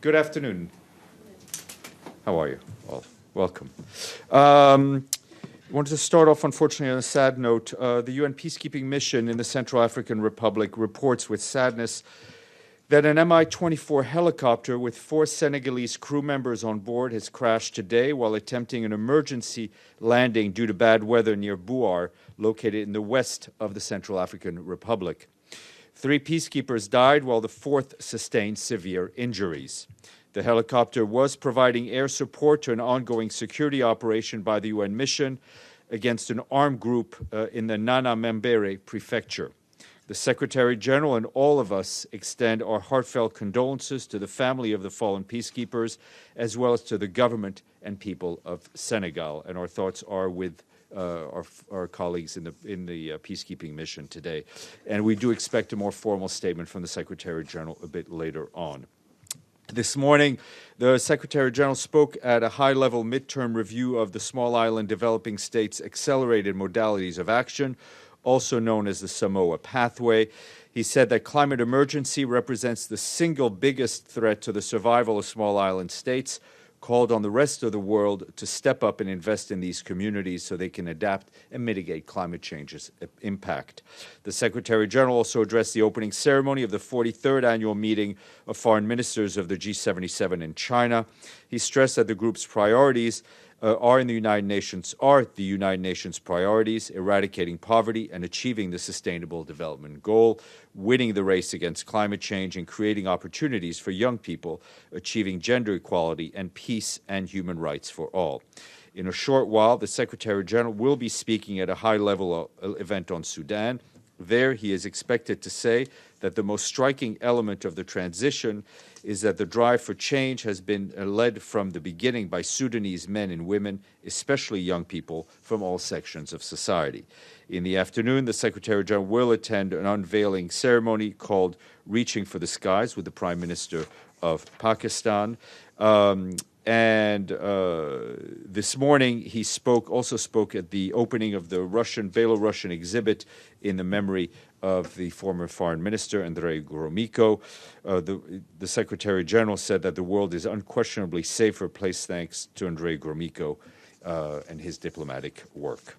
Good afternoon. How are you? Well, welcome. I wanted to start off, unfortunately, on a sad note. The UN Peacekeeping Mission in the Central African Republic reports with sadness that an Mi-24 helicopter with 4 Senegalese crew members on board has crashed today while attempting an emergency landing due to bad weather near Bouar, located in the west of the Central African Republic. 3 peacekeepers died while the 4th sustained severe injuries. The helicopter was providing air support to an ongoing security operation by the UN mission against an armed group in the Nana-Mambéré prefecture. The Secretary General and all of us extend our heartfelt condolences to the family of the fallen peacekeepers, as well as to the government and people of Senegal. And our thoughts are with our colleagues in the peacekeeping mission today. And we do expect a more formal statement from the Secretary General a bit later on. This morning, the Secretary General spoke at a high-level midterm review of the Small Island Developing States Accelerated Modalities of Action, also known as the Samoa Pathway. He said that climate emergency represents the single biggest threat to the survival of small island states, called on the rest of the world to step up and invest in these communities so they can adapt and mitigate climate change's impact. The Secretary General also addressed the opening ceremony of the 43rd annual meeting of foreign ministers of the G77 in China. He stressed that the group's priorities are the United Nations priorities: eradicating poverty and achieving the Sustainable Development Goal, winning the race against climate change, and creating opportunities for young people, achieving gender equality and peace and human rights for all. In a short while, the Secretary General will be speaking at a high-level event on Sudan. There, he is expected to say that the most striking element of the transition is that the drive for change has been led from the beginning by Sudanese men and women, especially young people from all sections of society. In the afternoon, the Secretary General will attend an unveiling ceremony called Reaching for the Skies with the Prime Minister of Pakistan. This morning, he also spoke at the opening of the Belarusian exhibit in the memory of the former foreign minister, Andrei Gromyko. The Secretary General said that the world is unquestionably safer place thanks to Andrei Gromyko and his diplomatic work.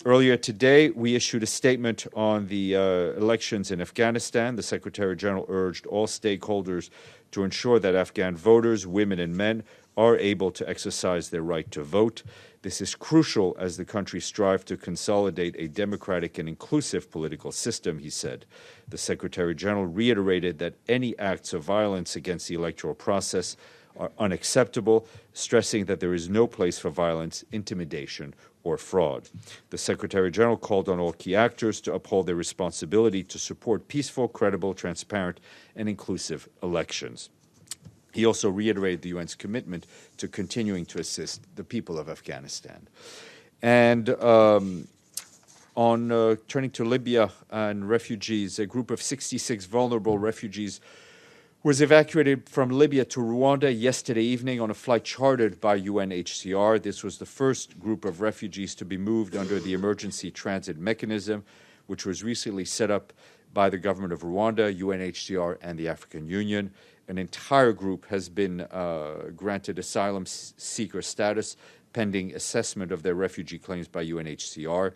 Earlier today, we issued a statement on the elections in Afghanistan. The Secretary General urged all stakeholders to ensure that Afghan voters, women and men, are able to exercise their right to vote. This is crucial as the country strives to consolidate a democratic and inclusive political system, he said. The Secretary General reiterated that any acts of violence against the electoral process are unacceptable, stressing that there is no place for violence, intimidation, or fraud. The Secretary General called on all key actors to uphold their responsibility to support peaceful, credible, transparent, and inclusive elections. He also reiterated the UN's commitment to continuing to assist the people of Afghanistan. And turning to Libya and refugees, a group of 66 vulnerable refugees was evacuated from Libya to Rwanda yesterday evening on a flight chartered by UNHCR. This was the first group of refugees to be moved under the emergency transit mechanism, which was recently set up by the government of Rwanda, UNHCR, and the African Union. An entire group has been granted asylum seeker status pending assessment of their refugee claims by UNHCR.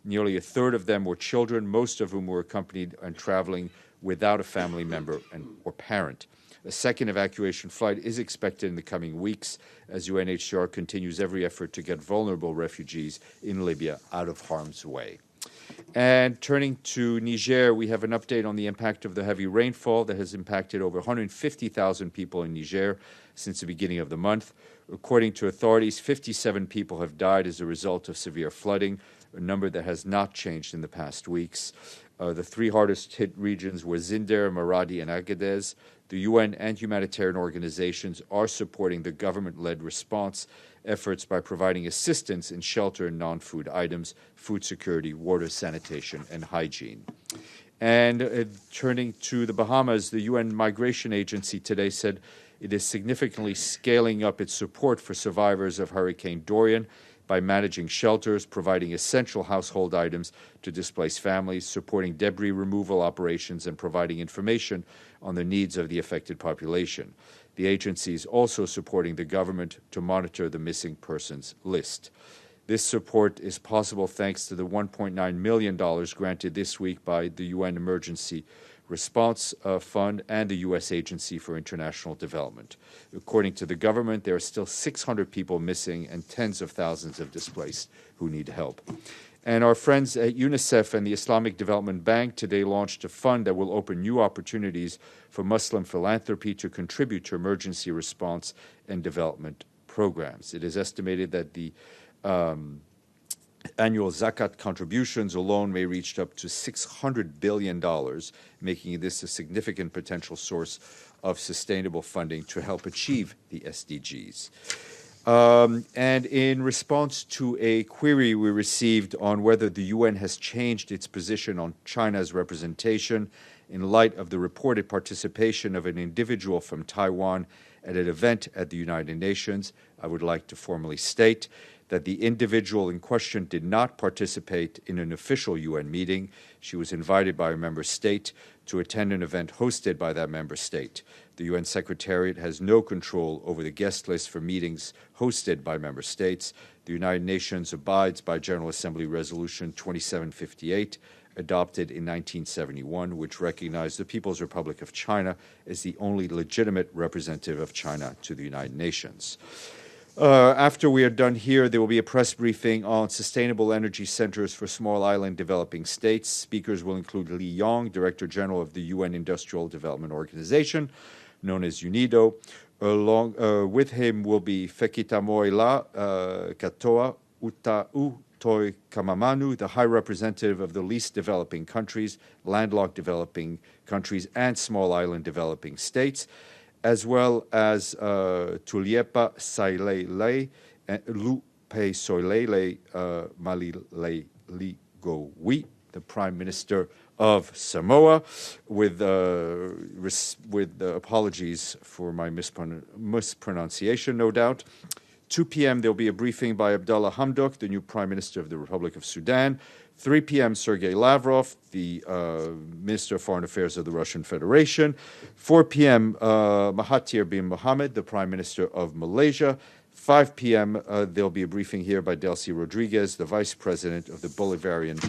Nearly a third of them were children, most of whom were accompanied and traveling without a family member or parent. A second evacuation flight is expected in the coming weeks as UNHCR continues every effort to get vulnerable refugees in Libya out of harm's way. And turning to Niger, we have an update on the impact of the heavy rainfall that has impacted over 150,000 people in Niger since the beginning of the month. According to authorities, 57 people have died as a result of severe flooding, a number that has not changed in the past weeks. The 3 hardest hit regions were Zinder, Maradi, and Agadez. The UN and humanitarian organizations are supporting the government-led response efforts by providing assistance in shelter and non-food items, food security, water, sanitation, and hygiene. And turning to the Bahamas, the UN Migration Agency today said it is significantly scaling up its support for survivors of Hurricane Dorian, by managing shelters, providing essential household items to displaced families, supporting debris removal operations, and providing information on the needs of the affected population. The agency is also supporting the government to monitor the missing persons list. This support is possible thanks to the $1.9 million granted this week by the UN Emergency Response Fund and the U.S. Agency for International Development. According to the government, there are still 600 people missing and tens of thousands of displaced who need help. And our friends at UNICEF and the Islamic Development Bank today launched a fund that will open new opportunities for Muslim philanthropy to contribute to emergency response and development programs. It is estimated that the annual zakat contributions alone may reach up to $600 billion, making this a significant potential source of sustainable funding to help achieve the SDGs. And in response to a query we received on whether the UN has changed its position on China's representation in light of the reported participation of an individual from Taiwan at an event at the United Nations, I would like to formally state that the individual in question did not participate in an official UN meeting. She was invited by a member state to attend an event hosted by that member state. The UN Secretariat has no control over the guest list for meetings hosted by member states. The United Nations abides by General Assembly Resolution 2758, adopted in 1971, which recognized the People's Republic of China as the only legitimate representative of China to the United Nations. After we are done here, there will be a press briefing on sustainable energy centers for small island developing states. Speakers will include Li Yong, Director General of the UN Industrial Development Organization, known as UNIDO. Along with him will be Fekitamoela Katoa Utoi Kamamanu, the High Representative of the least developing countries, landlocked developing countries, and small island developing states, as well as Tuliepa Sailele and Lupe Soilele Malileligowi, the Prime Minister of Samoa, with apologies for my mispronunciation, no doubt. 2 p.m. there will be a briefing by Abdullah Hamdok, the new Prime Minister of the Republic of Sudan. 3 p.m. Sergei Lavrov, the Minister of Foreign Affairs of the Russian Federation. 4 p.m. Mahathir bin Mohamad, the Prime Minister of Malaysia. 5 p.m. There'll be a briefing here by Delcy Rodriguez, the Vice President of the Bolivarian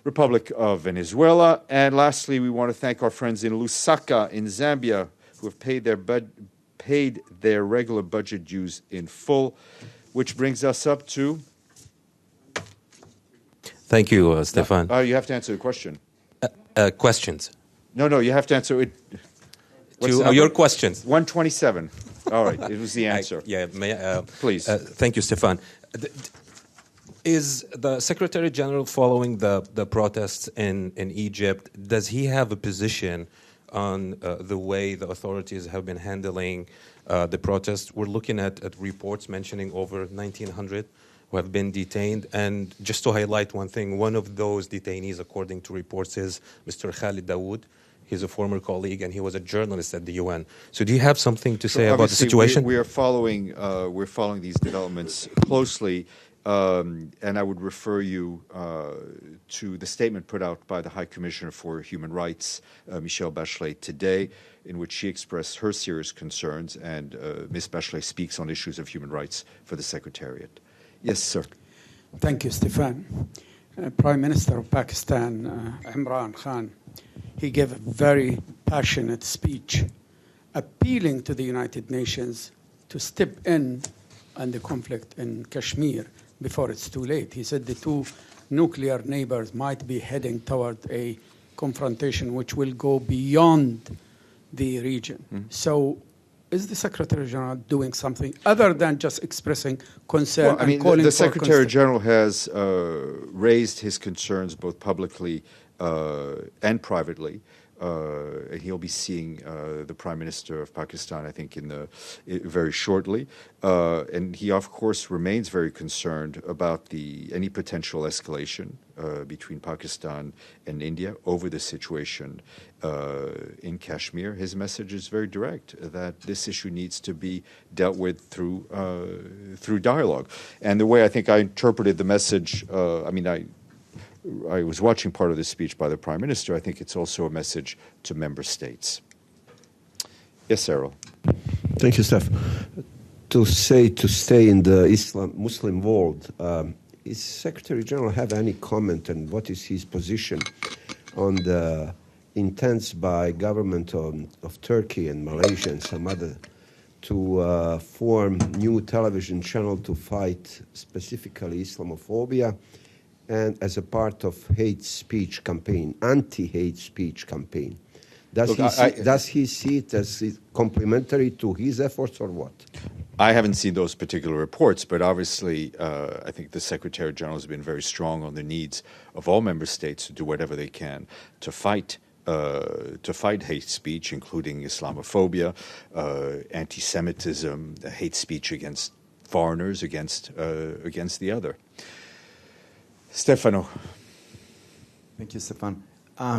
Republic of Venezuela. And lastly, we want to thank our friends in Lusaka in Zambia who have paid their regular budget dues in full, which brings us up to... Thank you, Stephane. You have to answer the question. Questions. No, you have to answer it. Your questions. 127. All right, it was the answer. Please. Thank you, Stephane. Is the Secretary General following the protests in Egypt? Does he have a position on the way the authorities have been handling the protests? We're looking at reports mentioning over 1,900 who have been detained. And just to highlight one thing, one of those detainees, according to reports, is Mr. Khalid Dawood. He's a former colleague, and he was a journalist at the UN. So do you have something to say about the situation? We're following these developments closely, and I would refer you to the statement put out by the High Commissioner for Human Rights, Michelle Bachelet, today, in which she expressed her serious concerns, and Ms. Bachelet speaks on issues of human rights for the Secretariat. Yes, sir. Thank you, Stephane. Prime Minister of Pakistan, Imran Khan, he gave a very passionate speech appealing to the United Nations to step in on the conflict in Kashmir before it's too late. He said the two nuclear neighbors might be heading toward a confrontation which will go beyond the region. Mm-hmm. So is the Secretary General doing something other than just expressing concern and calling the for Secretary General has raised his concerns both publicly and privately He'll be seeing the Prime Minister of Pakistan, I think, very shortly. And he, of course, remains very concerned about any potential escalation between Pakistan and India over the situation in Kashmir. His message is very direct, that this issue needs to be dealt with through dialogue. And the way I think I interpreted the message, I was watching part of the speech by the Prime Minister. I think it's also a message to member states. Yes, Errol. Thank you, Steph. To stay in the Muslim world, is Secretary General have any comment on what is his position on the intents by government of Turkey and Malaysia and some other to form new television channel to fight specifically Islamophobia and as a part of hate speech campaign, anti-hate speech campaign? Does he see it as complementary to his efforts or what? I haven't seen those particular reports, but obviously I think the Secretary General has been very strong on the needs of all member states to do whatever they can to fight hate speech, including Islamophobia, anti-Semitism, hate speech against foreigners, against the other. Stefano. Thank you, Stephane.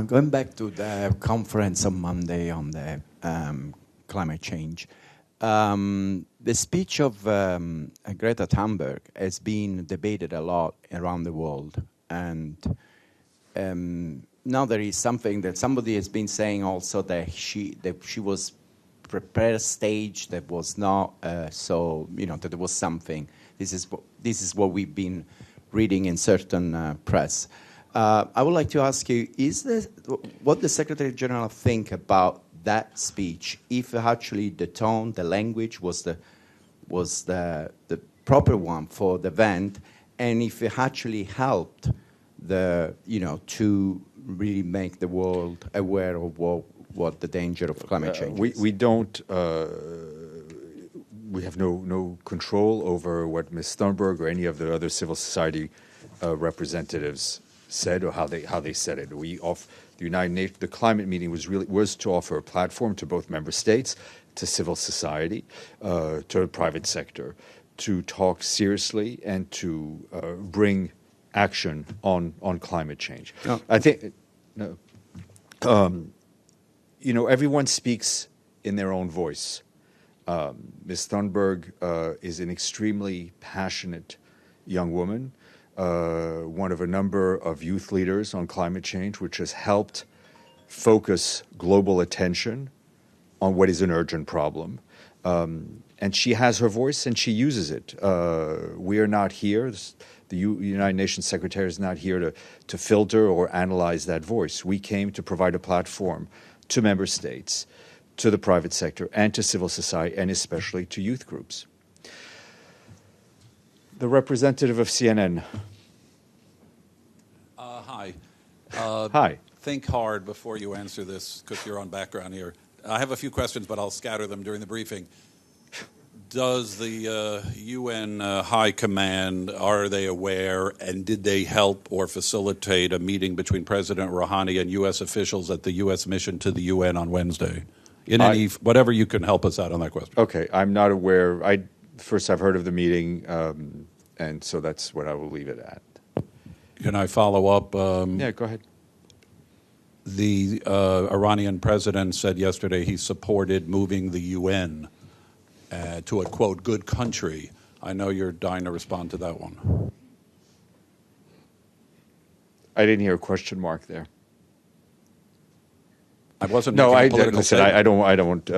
Going back to the conference on Monday on the climate change, the speech of Greta Thunberg has been debated a lot around the world, and now there is something that somebody has been saying also that she was prepared a stage that was not that there was something. This is what we've been reading in certain press. I would like to ask you: what the Secretary General think about that speech? If actually the tone, the language was the proper one for the event, and if it actually helped to really make the world aware of what the danger of climate change is. We have no control over what Ms. Thunberg or any of the other civil society representatives said or how they said it. The United Nations, the climate meeting was to offer a platform to both member states, to civil society, to the private sector, to talk seriously and to bring action on climate change. No. I think everyone speaks in their own voice. Ms. Thunberg is an extremely passionate young woman, one of a number of youth leaders on climate change, which has helped focus global attention on what is an urgent problem. And she has her voice and she uses it. We are not here. The United Nations Secretary is not here to filter or analyze that voice. We came to provide a platform to member states, to the private sector, and to civil society, and especially to youth groups. The representative of CNN. Hi. Hi. Think hard before you answer this, because you're on background here. I have a few questions, but I'll scatter them during the briefing. Does the UN High Command, are they aware, and did they help or facilitate a meeting between President Rouhani and U.S. officials at the U.S. mission to the UN on Wednesday? Whatever you can help us out on that question. Okay, I'm not aware. First, I've heard of the meeting, and so that's what I will leave it at. Can I follow up? Yeah, go ahead. The Iranian president said yesterday he supported moving the UN to a, quote, good country. I know you're dying to respond to that one. I didn't hear a question mark there. I wasn't. No, I don't.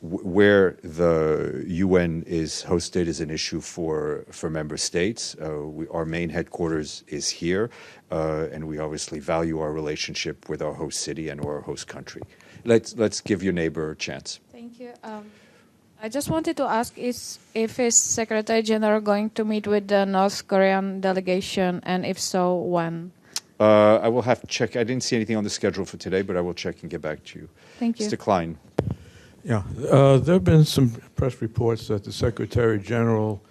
Where the UN is hosted is an issue for member states. Our main headquarters is here, and we obviously value our relationship with our host city and our host country. Let's give your neighbor a chance. Thank you. I just wanted to ask if is Secretary General going to meet with the North Korean delegation, and if so, when? I will have to check. I didn't see anything on the schedule for today, but I will check and get back to you. Thank you. Mr. Klein. Yeah, there have been some press reports that the Secretary General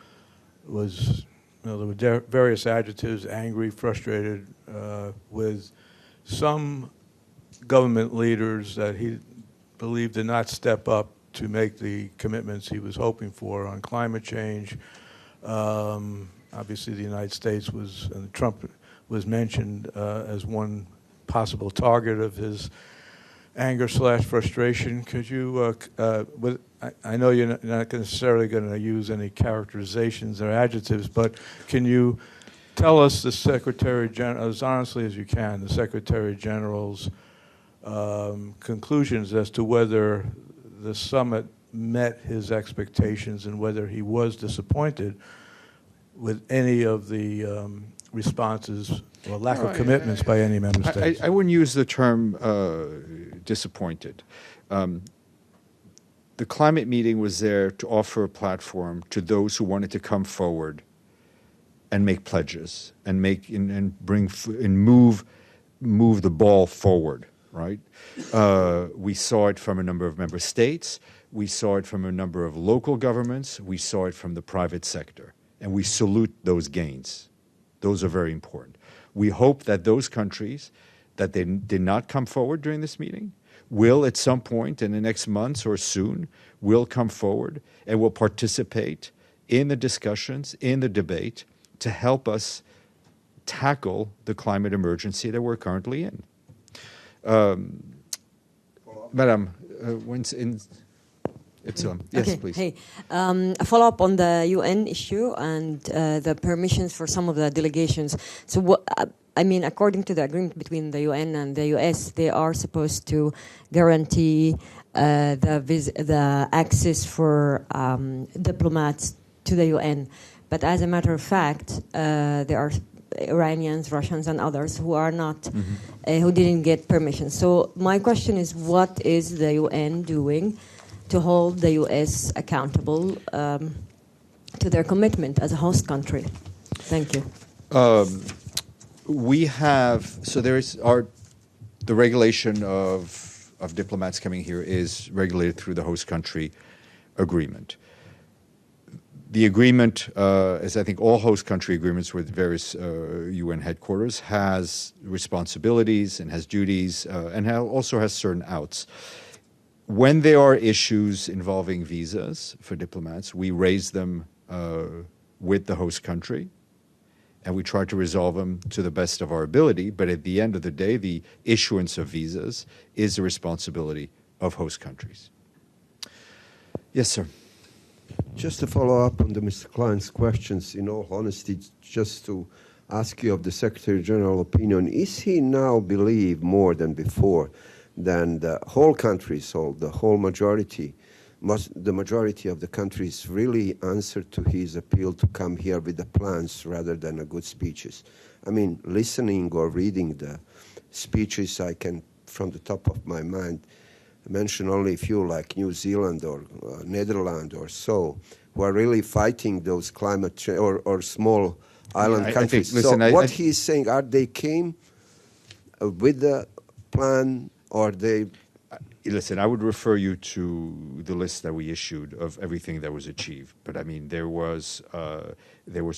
was, there were various adjectives, angry, frustrated with some government leaders that he believed did not step up to make the commitments he was hoping for on climate change. Obviously, the United States was, and Trump was mentioned as one possible target of his anger/frustration. Could you, I know you're not necessarily going to use any characterizations or adjectives, but can you tell us the Secretary General, as honestly as you can, the Secretary General's conclusions as to whether the summit met his expectations and whether he was disappointed with any of the responses or lack of commitments by any member states? I wouldn't use the term disappointed. The climate meeting was there to offer a platform to those who wanted to come forward and make pledges and move the ball forward. Right? We saw it from a number of member states. We saw it from a number of local governments. We saw it from the private sector. And we salute those gains. Those are very important. We hope that those countries that they did not come forward during this meeting will at some point in the next months or soon will come forward and will participate in the discussions, in the debate, to help us tackle the climate emergency that we're currently in. Madam, yes, okay. please. Hey, a follow-up on the UN issue and the permissions for some of the delegations. So, according to the agreement between the UN and the US, they are supposed to guarantee the access for diplomats to the UN. But as a matter of fact, there are Iranians, Russians, and others who are not, who didn't get permission. So my question is, what is the UN doing to hold the US accountable to their commitment as a host country? Thank you. We have, so there is the regulation of diplomats coming here is regulated through the host country agreement. The agreement, as I think all host country agreements with various UN headquarters, has responsibilities and has duties and also has certain outs. When there are issues involving visas for diplomats, we raise them with the host country, and we try to resolve them to the best of our ability. But at the end of the day, the issuance of visas is the responsibility of host countries. Yes, sir. Just to follow up on Mr. Klein's questions, in all honesty, just to ask you of the Secretary General opinion, is he now believe more than before than the whole countries, or the whole majority, the majority of the countries really answered to his appeal to come here with the plans rather than a good speeches? I mean, listening or reading the speeches, I can, from the top of my mind, mention only a few like New Zealand or Netherlands or so, who are really fighting those climate change or small island countries. What he's saying, are they came with the plan or they... Listen, I would refer you to the list that we issued of everything that was achieved. But I mean, there was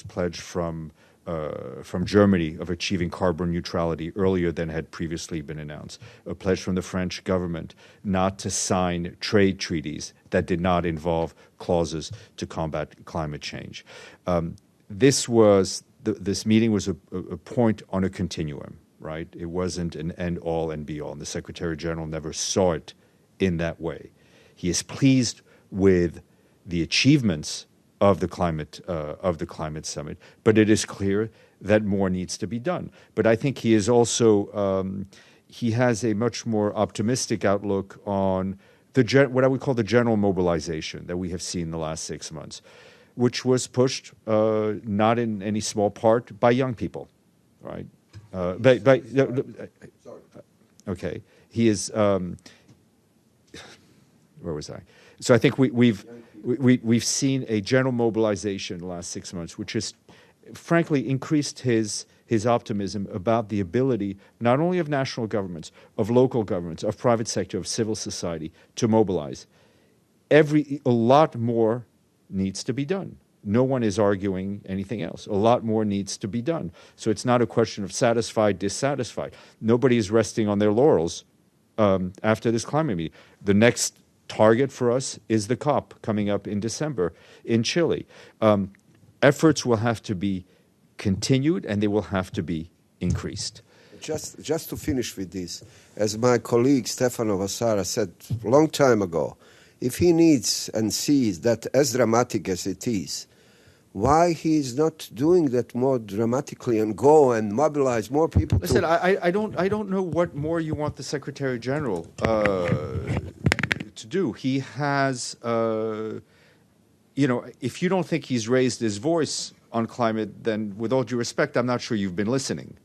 pledge from Germany of achieving carbon neutrality earlier than had previously been announced. A pledge from the French government not to sign trade treaties that did not involve clauses to combat climate change. This meeting was a point on a continuum, right? It wasn't an end-all and be-all, and the Secretary General never saw it in that way. He is pleased with the achievements of the climate summit, but it is clear that more needs to be done. But I think he is also he has a much more optimistic outlook on what I would call the general mobilization that we have seen the last 6 months, which was pushed not in any small part by young people, right? Okay, he is. Where was I? So I think we've seen a general mobilization in the last 6 months, which has, frankly, increased his optimism about the ability not only of national governments, of local governments, of private sector, of civil society to mobilize. A lot more needs to be done. No one is arguing anything else. A lot more needs to be done. So it's not a question of satisfied, dissatisfied. Nobody is resting on their laurels after this climate meeting. The next target for us is the COP coming up in December in Chile. Efforts will have to be continued and they will have to be increased. Just to finish with this, as my colleague Stephane said a long time ago, if he needs and sees that as dramatic as it is, why he is not doing that more dramatically and go and mobilize more people? Listen, I don't know what more you want the Secretary General to do. He has, if you don't think he's raised his voice on climate, then with all due respect, I'm not sure you've been listening.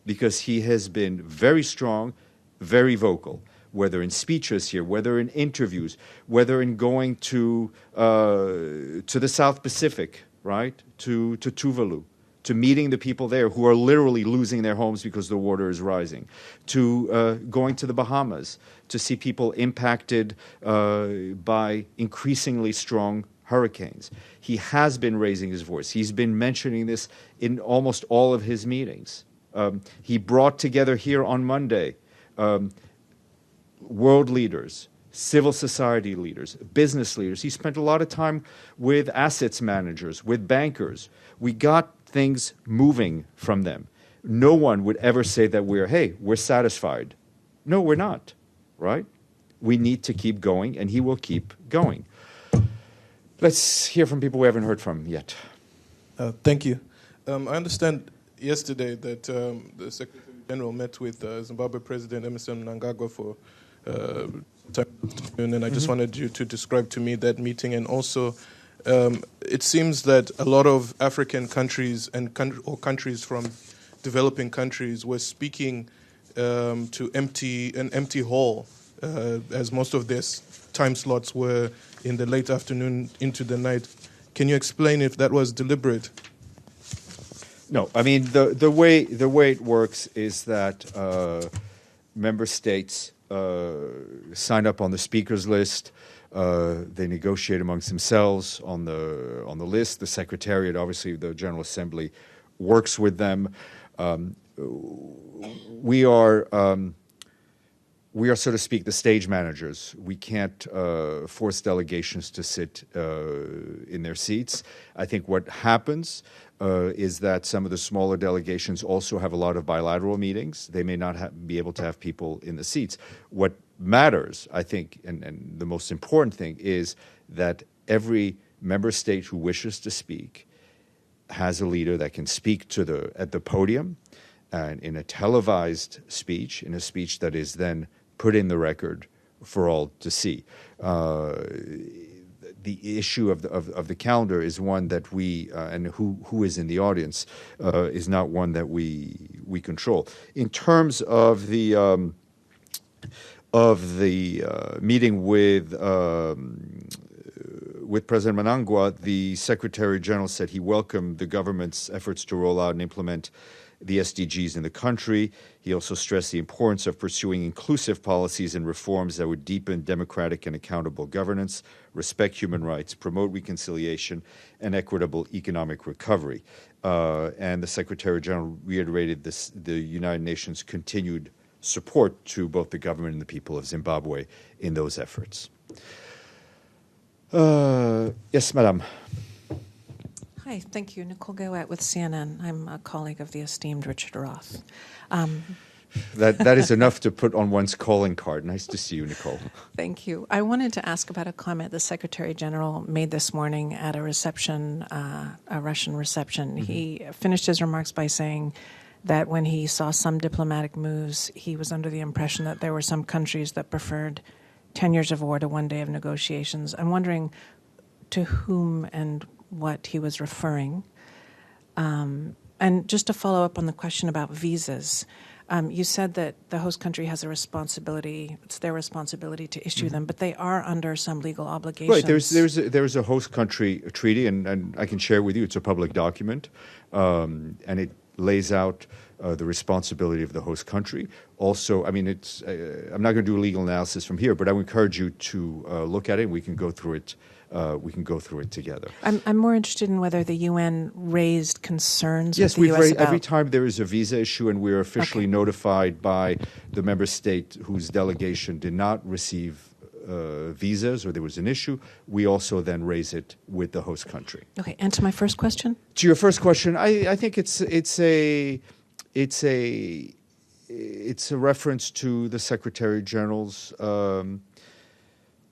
Because he has been very strong, very vocal, whether in speeches here, whether in interviews, whether in going to the South Pacific, right, to Tuvalu, to meeting the people there who are literally losing their homes because the water is rising, to going to the Bahamas to see people impacted by increasingly strong hurricanes. He has been raising his voice. He's been mentioning this in almost all of his meetings. He brought together here on Monday world leaders, civil society leaders, business leaders. He spent a lot of time with assets managers, with bankers. We got things moving from them. No one would ever say that we're satisfied. No, we're not, right? We need to keep going, and he will keep going. Let's hear from people we haven't heard from yet. Thank you. I understand yesterday that the Secretary General met with Zimbabwe President Emerson Mnangagwa for time afternoon, and I just wanted you to describe to me that meeting. And also, it seems that a lot of African countries or countries from developing countries were speaking to an empty hall, as most of their time slots were in the late afternoon into the night. Can you explain if that was deliberate? No, I mean the way it works is that member states sign up on the speakers list. They negotiate amongst themselves on the list. The Secretariat, obviously, the General Assembly, works with them. We are, so to speak, the stage managers. We can't force delegations to sit in their seats. I think what happens is that some of the smaller delegations also have a lot of bilateral meetings. They may not be able to have people in the seats. What matters, I think, and the most important thing is that every member state who wishes to speak has a leader that can speak at the podium and in a televised speech, in a speech that is then put in the record for all to see. The issue of the calendar is one that we and who is in the audience is not one that we control. In terms of the meeting with President Mnangagwa, the Secretary General said he welcomed the government's efforts to roll out and implement the SDGs in the country. He also stressed the importance of pursuing inclusive policies and reforms that would deepen democratic and accountable governance, respect human rights, promote reconciliation, and equitable economic recovery. And the Secretary General reiterated the United Nations' continued support to both the government and the people of Zimbabwe in those efforts. Yes, Madam. Hi, thank you. Nicole Gowett with CNN. I'm a colleague of the esteemed Richard Roth. That is enough to put on one's calling card. Nice to see you, Nicole. Thank you. I wanted to ask about a comment the Secretary General made this morning at a reception, a Russian reception. Mm-hmm. He finished his remarks by saying that when he saw some diplomatic moves, he was under the impression that there were some countries that preferred 10 years of war to 1 day of negotiations. I'm wondering to whom and what he was referring. And just to follow up on the question about visas, you said that the host country has a responsibility, it's their responsibility to issue them, but they are under some legal obligations. Right, there's a host country treaty, and I can share with you, it's a public document, and it lays out the responsibility of the host country. Also, I mean, it's I'm not going to do a legal analysis from here, but I would encourage you to look at it. And we can go through it. We can go through it together. I'm more interested in whether the UN raised concerns Yes, with the US about... every time there is a visa issue and we're officially notified by the member state whose delegation did not receive visas or there was an issue, we also then raise it with the host country. Okay, and to my first question? To your first question, I think it's a reference to the Secretary General's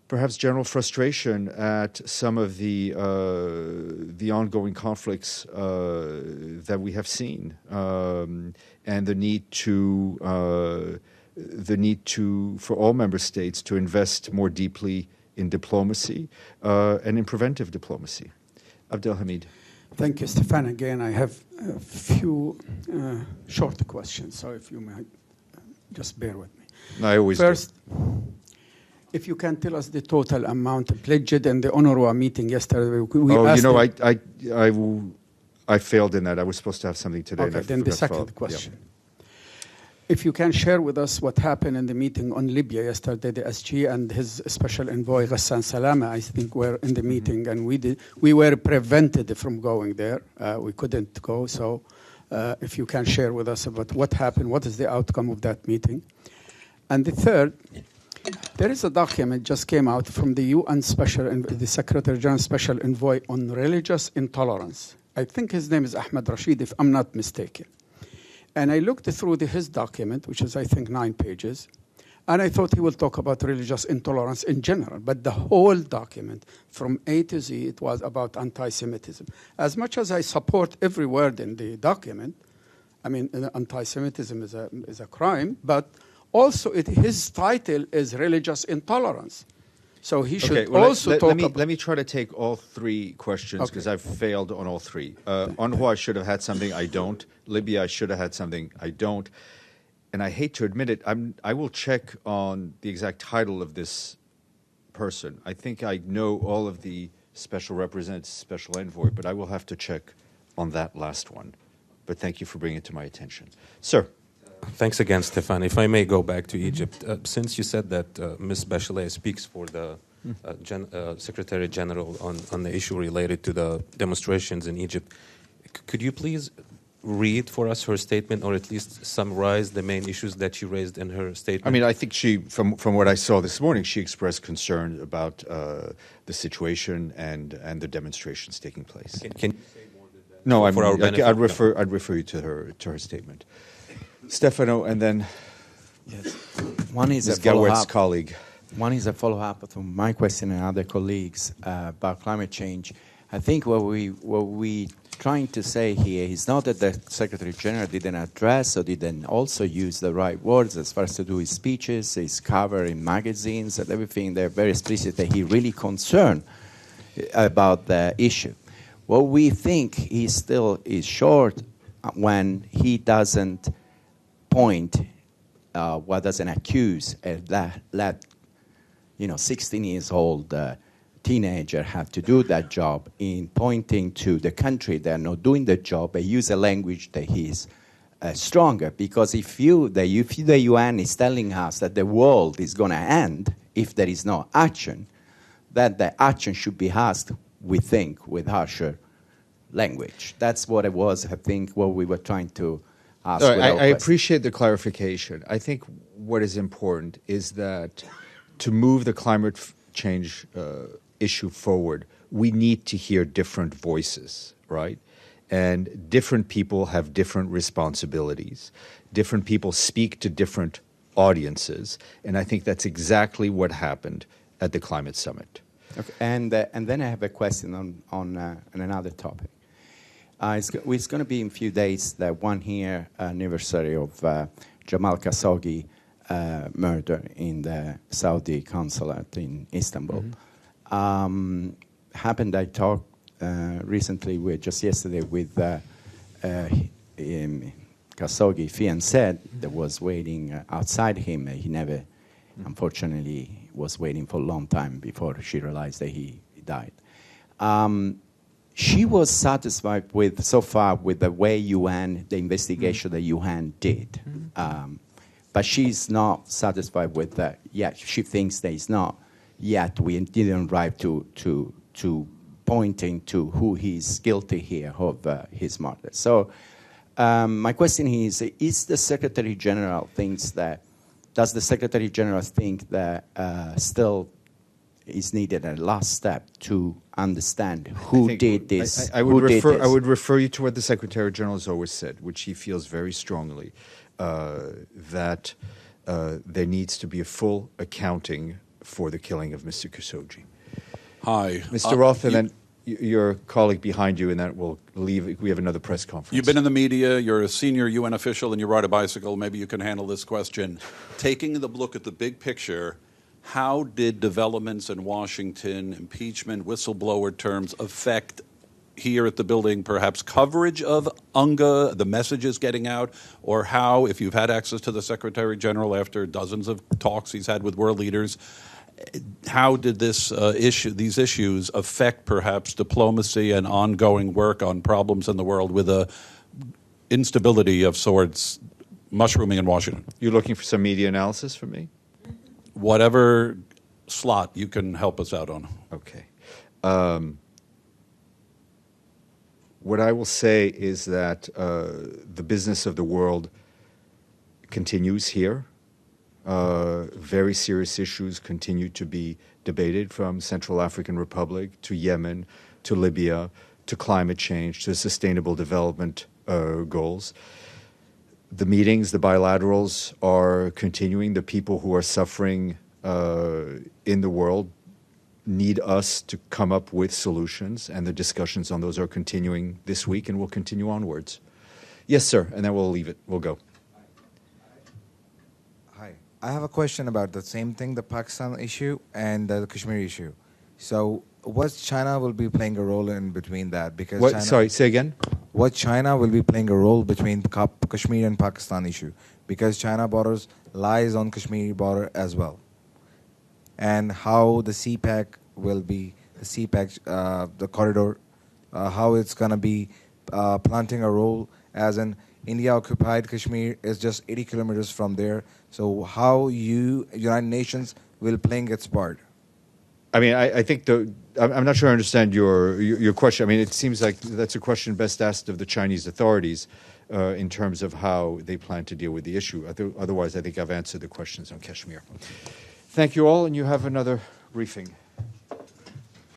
perhaps general frustration at some of the ongoing conflicts that we have seen, and the need for all member states to invest more deeply in diplomacy and in preventive diplomacy. Abdelhamid. Thank you, Stephane. Again, I have a few short questions, so if you might just bear with me. I always First, if you can tell us the total amount pledged in the UNRWA meeting yesterday. I failed in that. I was supposed to have something today. Okay, then the second question. Yeah. If you can share with us what happened in the meeting on Libya yesterday, the SG and his special envoy Ghassan Salama, I think, were in the meeting, and we were prevented from going there. We couldn't go, so if you can share with us about what happened, what is the outcome of that meeting. And the third, there is a document just came out from the UN the Secretary General Special Envoy on religious intolerance. I think his name is Ahmed Rashid, if I'm not mistaken. And I looked through his document, which is, I think, 9 pages, and I thought he will talk about religious intolerance in general. But the whole document, from A to Z, it was about anti-Semitism. As much as I support every word in the document, I mean, anti-Semitism is a crime, but also his title is religious intolerance. So he should also talk about... Let me try to take all 3 questions, because I've failed on all 3. UNRWA, I should have had something, I don't. Libya, I should have had something, I don't. And I hate to admit it, I will check on the exact title of this person. I think I know all of the special representatives, special envoy, but I will have to check on that last one. But thank you for bringing it to my attention. Sir. Thanks again, Stephane. If I may go back to Egypt, since you said that Ms. Bachelet speaks for the Secretary General on the issue related to the demonstrations in Egypt, could you please read for us her statement, or at least summarize the main issues that she raised in her statement? I mean, I think she, from what I saw this morning, she expressed concern about the situation and the demonstrations taking place. Can you say more than that? No, I'd refer you to her statement. Stefano, and then one is Ms. a follow-up. colleague. One is a follow-up to my question and other colleagues about climate change. I think what we trying to say here is not that the Secretary General didn't address or didn't also use the right words as far as to do his speeches, his cover in magazines and everything. They're very explicit that he really concerned about the issue. What we think he still is short when he doesn't point, doesn't accuse that 16 years old teenager have to do that job in pointing to the country that are not doing the job and use a language that is stronger. Because if the UN is telling us that the world is going to end if there is no action, that the action should be asked, we think, with harsher language. That's what it was, I think, what we were trying to ask. I appreciate the clarification. I think what is important is that to move the climate change issue forward, we need to hear different voices, right? And different people have different responsibilities. Different people speak to different audiences. And I think that's exactly what happened at the climate summit. Okay. And then I have a question on another topic. It's going to be in a few days the 1-year anniversary of Jamal Khashoggi murder in the Saudi consulate in Istanbul. Happened I talked recently just yesterday with Khashoggi fiancé that was waiting outside him. He never, unfortunately, was waiting for a long time before she realized that he died. she was satisfied with, so far, with the way the investigation that UN did. But she's not satisfied with that yet. She thinks there is not yet. We didn't arrive to pointing to who is guilty here of his murder. So my question is the Secretary General does the Secretary General think that still is needed a last step to understand who did this? I would refer you to what the Secretary General has always said, which he feels very strongly, that there needs to be a full accounting for the killing of Mr. Khashoggi. Hi. Mr. Roth, and then your colleague behind you, and that will leave. We have another press conference. You've been in the media, you're a senior UN official, and you ride a bicycle. Maybe you can handle this question. Taking the look at the big picture, how did developments in Washington, impeachment, whistleblower terms affect here at the building, perhaps coverage of UNGA, the messages getting out, or how, if you've had access to the Secretary General after dozens of talks he's had with world leaders, how did these issues affect perhaps diplomacy and ongoing work on problems in the world with a instability of sorts mushrooming in Washington? You're looking for some media analysis from me? Whatever slot you can help us out on. Okay. What I will say is that the business of the world continues here. Very serious issues continue to be debated, from Central African Republic to Yemen to Libya to climate change to sustainable development goals. The meetings, the bilaterals are continuing. The people who are suffering in the world need us to come up with solutions, and the discussions on those are continuing this week and will continue onwards. Yes, sir, and then we'll leave it. We'll go. Hi. I have a question about the same thing, the Pakistan issue and the Kashmir issue. So what China will be playing a role in between that? Because What? China, Sorry, say again? What China will be playing a role between Kashmir and Pakistan issue? Because China borders lies on Kashmiri border as well. And how the CPAC will be, the corridor, how it's going to be planting a role, as in India-occupied Kashmir is just 80 kilometers from there. So how United Nations will playing its part? I mean, I think I'm not sure I understand your question. I mean, it seems like that's a question best asked of the Chinese authorities in terms of how they plan to deal with the issue. Otherwise, I think I've answered the questions on Kashmir. Thank you all, and you have another briefing.